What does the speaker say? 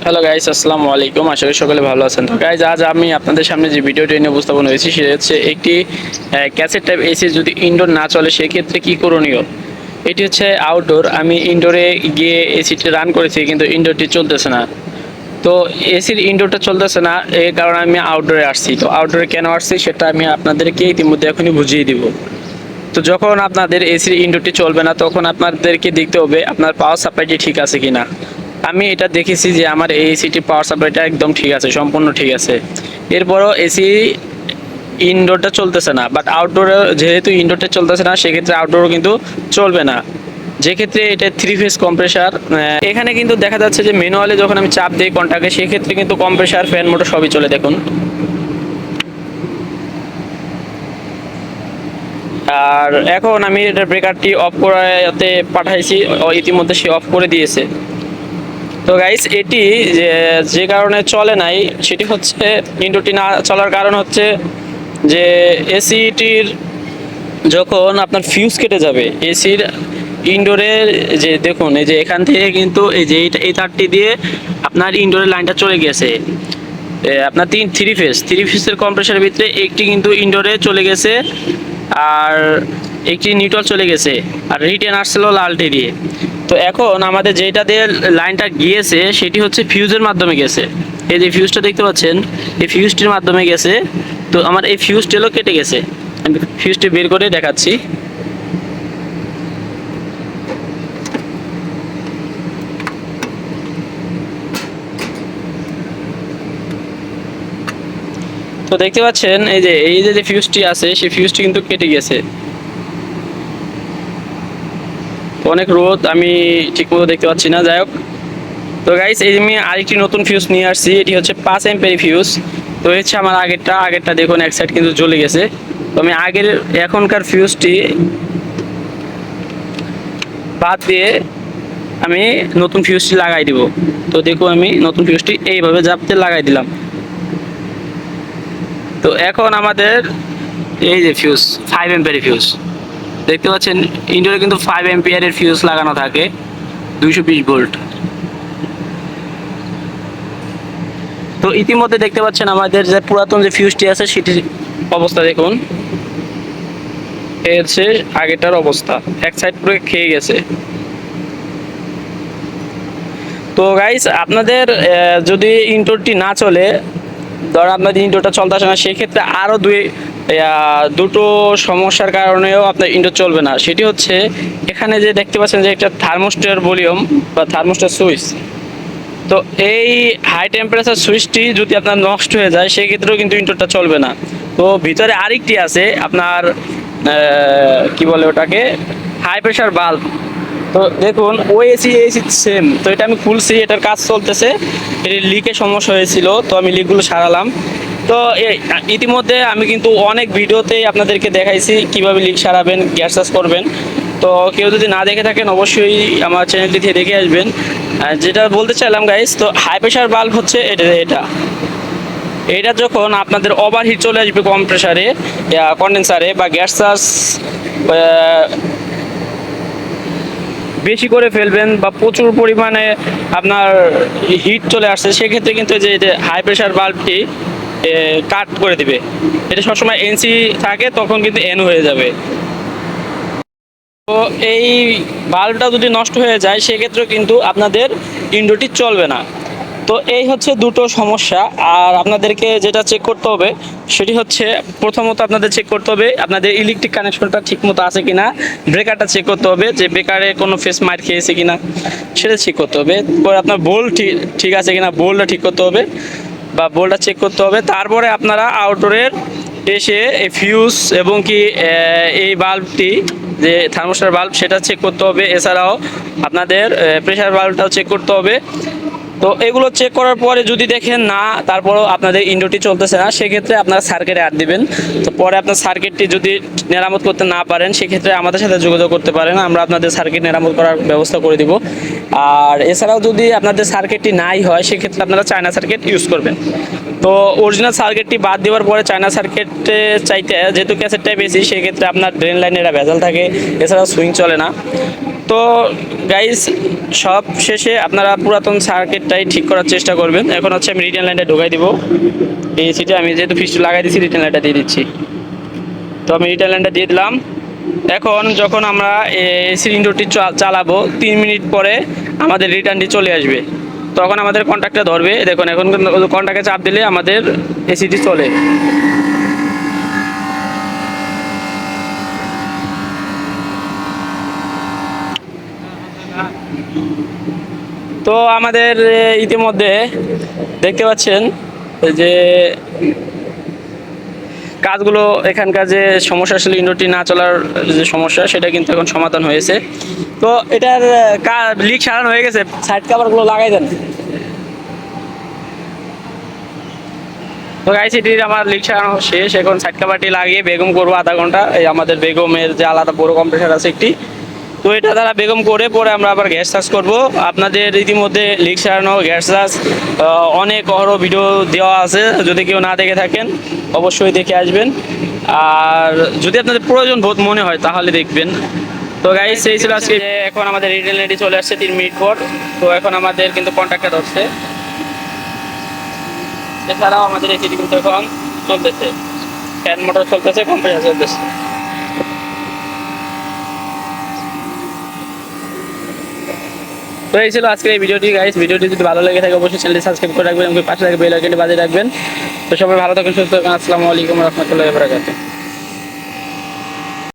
Hello guys, আসসালামু আলাইকুম। আশা করি সকলে ভালো আছেন। তো গাইস, আজ আমি আপনাদের সামনে যে ভিডিওটি নিয়ে উপস্থাপন হয়েছি সেটা হচ্ছে একটি ক্যাসেট টাইপ এসি যদি ইনডোর না চলে সেক্ষেত্রে কি করণীয়। এটি হচ্ছে আউটডোর। আমি ইনডোরে গিয়ে এসিটি রান করেছি কিন্তু ইনডোরটি চলতেছে না। তো এসির ইনডোরটা চলতেছে না, এই কারণে আমি আউটডোরে আসছি। তো আউটডোরে কেন আসছি সেটা আমি আপনাদেরকে ইতিমধ্যে এখনই বুঝিয়ে দিব। তো যখন আপনাদের এসির ইনডোরটি চলবে না তখন আপনাদেরকে দেখতে হবে আপনার পাওয়ার সাপ্লাইটি ঠিক আছে কিনা। আমি এটা দেখেছি যে আমার এই এসিটির পাওয়ার সাপ্লাইটা একদম ঠিক আছে, সম্পূর্ণ ঠিক আছে। এরপরও এসি ইনডোরটা চলতেছে না, বাট আউটডোরে যেহেতু ইনডোরটা চলতেছে না সেক্ষেত্রে আউটডোরও কিন্তু চলবে না। যে ক্ষেত্রে এটা 3 ফেজ কম্প্রেসার। এখানে কিন্তু দেখা যাচ্ছে যে ম্যানুয়ালি যখন আমি চাপ দিই কন্টাক্টে সেক্ষেত্রে কিন্তু কম্প্রেসার, ফ্যান, মোটর সবই চলে। দেখুন, আর এখন আমি এটা ব্রেকারটি অফ করাতে পাঠাইছি, ইতিমধ্যে সে অফ করে দিয়েছে। তো গাইস, এটি যে কারণে চলে নাই সেটি হচ্ছে ইনডোরটি না চলার কারণ হচ্ছে যে এসিটির যখন আপনার ফিউজ কেটে যাবে এসির ইনডোরের, যে দেখুন এই যে এখান থেকে কিন্তু এই যে এই তারটি দিয়ে আপনার ইনডোরের লাইনটা চলে গেছে। আপনার থ্রি ফেজের কম্প্রেসারের ভিতরে একটি কিন্তু ইনডোরে চলে গেছে আর একটি নিউট্রাল চলে গেছে আর রিটার্ন আসছিল লালটি দিয়ে। তো এখন আমাদের যেটা দিয়ে লাইনটা গিয়েছে সেটি হচ্ছে ফিউজের মাধ্যমে গেছে। এই যে ফিউজটা দেখতে পাচ্ছেন, এই ফিউজটির মাধ্যমে গেছে। তো আমার এই ফিউজটিও কেটে গেছে। আমি ফিউজটি বের করে দেখাচ্ছি। তো দেখতে পাচ্ছেন এই যে ফিউজটি আছে সেই ফিউজটি কিন্তু কেটে গেছে। অনেক রোদ, আমি ঠিকমতো দেখতে পাচ্ছি না। যাই হোক, তো গাইস, এই আমি আরেকটি নতুন ফিউজ নিয়ে আসছি। এটি হচ্ছে 5 এম্পিয়ার ফিউজ। তো হচ্ছে আমার আগেরটা দেখুন এক সাইড কিন্তু জ্বলে গেছে। তো আমি এখনকার ফিউজটি বাদ দিয়ে আমি নতুন ফিউজটি লাগাই দিব। তো দেখুন, আমি নতুন ফিউজটি এইভাবে জাপতে লাগাই দিলাম। তো এখন আমাদের এই যে ফিউজ 5 এম্পিয়ারের ফিউজ দেখতে পাচ্ছেন, ইনডোরে কিন্তু 5 এম্পিয়ারের ফিউজ লাগানো থাকে, 220 ভোল্ট। তো ইতিমধ্যে দেখতে পাচ্ছেন আমাদের যে পুরাতন যে ফিউজটি আছে সেটির অবস্থা দেখুন। এই হচ্ছে আগেরটার অবস্থা, এক সাইড পুরো খেয়ে গেছে। তো গাইস, আপনাদের যদি ইনডোরটি না চলে, ধর আপনাদের ইনডোরটা চলতেছে না, সেক্ষেত্রে আরও দুটো সমস্যার কারণেও আপনার ইনডোর চলবে না। সেটি হচ্ছে এখানে যে দেখতে পাচ্ছেন যে একটা থার্মোস্ট্যাট ভলিউম বা থার্মোস্ট্যাট সুইচ। তো এই হাই টেম্পারেচার সুইচটি যদি আপনার নষ্ট হয়ে যায় সেক্ষেত্রেও কিন্তু ইনডোরটা চলবে না। তো ভিতরে আরেকটি আছে আপনার কি বলে ওটাকে, হাই প্রেশার বাল্ব। তো দেখুন, ওই এসি সেম। তো এটা আমি খুলছি, এটার কাজ চলতেছে। এর লিকের সমস্যা হয়েছিল, তো আমি লিকগুলো সারালাম। তো ইতিমধ্যে আমি কিন্তু অনেক ভিডিওতেই আপনাদেরকে দেখাইছি কিভাবে লিক সারাবেন, গ্যাস চার্জ করবেন। তো কেউ যদি না দেখে থাকেন অবশ্যই আমার চ্যানেলটি থেকে দেখে আসবেন। যেটা বলতে চাইলাম গাইস, তো হাই প্রেশার বাল্ব হচ্ছে এটা যখন আপনাদের ওভারহিট চলে আসবে কম্প্রেসারে, কন্ডেন্সারে বা গ্যাস চার্জ বেশি করে ফেলবেন বা প্রচুর পরিমাণে আপনার হিট চলে আসছে, সেক্ষেত্রে কিন্তু যে হাই প্রেশার বাল্বটি কাট করে দিবে। এটা সবসময় এনসি থাকে, তখন কিন্তু এন হয়ে যাবে। তো এই বাল্বটা যদি নষ্ট হয়ে যায় সেক্ষেত্রে কিন্তু আপনাদের ইনডোরটি চলবে না। তো এই হচ্ছে দুটো সমস্যা। আর আপনাদেরকে যেটা চেক করতে হবে সেটি হচ্ছে, প্রথমত আপনাদের চেক করতে হবে আপনাদের ইলেকট্রিক কানেকশনটা ঠিকমতো আছে কিনা। ব্রেকারটা চেক করতে হবে যে ব্রেকারে কোনো ফেস মার খেয়েছে কিনা, সেটা চেক করতে হবে। পরে আপনার বোল্ট ঠিক আছে কিনা, বোল্টটা ঠিক করতে হবে বা বোল্টটা চেক করতে হবে। তারপরে আপনারা আউটডোরের এসে এই ফিউজ এবং কি এই বাল্বটি যে থার্মোস্ট্যাট বাল্ব সেটা চেক করতে হবে। এছাড়াও আপনাদের প্রেসার বাল্বটাও চেক করতে হবে। তো এগুলো চেক করার পরে যদি দেখেন না, তারপরেও আপনাদের ইনডোরটি চলতেছে না, সেক্ষেত্রে আপনারা সার্কিটে হাত দিবেন। তো পরে আপনার সার্কিটটি যদি মেরামত করতে না পারেন সেক্ষেত্রে আমাদের সাথে যোগাযোগ করতে পারেন, আমরা আপনাদের সার্কিট মেরামত করার ব্যবস্থা করে দিব। আর এছাড়াও যদি আপনাদের সার্কিটটি নাই হয় সেক্ষেত্রে আপনারা চায়না সার্কিট ইউজ করবেন। তো অরিজিনাল সার্কিটটি বাদ দেওয়ার পরে চায়না সার্কিটে চাইতে, যেহেতু ক্যাসেট টাইপ এসি, সেক্ষেত্রে আপনার ড্রেন লাইনে এটা ভেজাল থাকে, এছাড়াও সুইং চলে না। তো গাইস সব শেষে আপনারা পুরাতন সার্কিটটাই ঠিক করার চেষ্টা করবেন। এখন হচ্ছে আমি রিটার্ন লাইনটা ঢুকাই দিব। এই এসিটা আমি যেহেতু ফিক্সড লাগাই দিচ্ছি, রিটার্ন লাইনটা দিয়ে দিচ্ছি। তো আমি রিটার্ন লাইনটা দিয়ে দিলাম। এখন যখন আমরা এসির ইনডোরটি চালাবো 3 মিনিট পরে আমাদের রিটার্নটি চলে আসবে, তখন আমাদের কন্ট্যাক্টটা ধরবে। দেখুন এখন কন্ট্যাক্টে চাপ দিলে আমাদের এসিটি চলে। তো আমাদের ইতিমধ্যে দেখতে পাচ্ছেন যে কাজগুলো, এখানকার যে সমস্যা আসলে ইনডোরটি না চলার যে সমস্যা, সেটা কিন্তু এখন সমাধান হয়েছে। তো এটার লিক সারানো হয়ে গেছে, সাইড কাভারগুলো লাগাই দেন। তো গাইস এটির আমার লিক সারানো শেষ। এখন সাইড কাভারটি লাগিয়ে বেগম করবো আধা ঘন্টা। এই আমাদের বেগমের যে আলাদা বড় কম্প্রেসার আছে একটি, তো এটা দ্বারা বেগম করে পরে আমরা আবার গ্যাস চার্জ করবো। আপনাদের ইতিমধ্যে লিক সারানো, গ্যাস চার্জ অনেক ভিডিও দেওয়া আছে, যদি কেউ না দেখে থাকেন অবশ্যই দেখে আসবেন। আর যদি আপনাদের প্রয়োজন বোধ মনে হয় তাহলে দেখবেন। তো গাইস সেই ছিল আজকে। এখন আমাদের রিটেল রেডি চলে আসছে 3 মিনিট পর। তো এখন আমাদের কিন্তু কন্ট্যাক্টটা ধরছে। এছাড়াও আমাদের এসিটি কিন্তু এখন চলতেছে, ফ্যান মোটর চলতেছে, কম্প্রেসার চলতেছে। তো এই ছিল আজকের এই ভিডিওটি গাইস। ভিডিওটি যদি ভালো লেগে থাকে অবশ্যই চ্যানেলটি সাবস্ক্রাইব করে রাখবেন এবং পাশে থাকা বেল আইকনটি বাজিয়ে রাখবেন। তো সবাই ভালো থাকুন, সুস্থ থাকুন। আসসালামু আলাইকুম ওয়া রাহমাতুল্লাহি ওয়া বারাকাতুহু।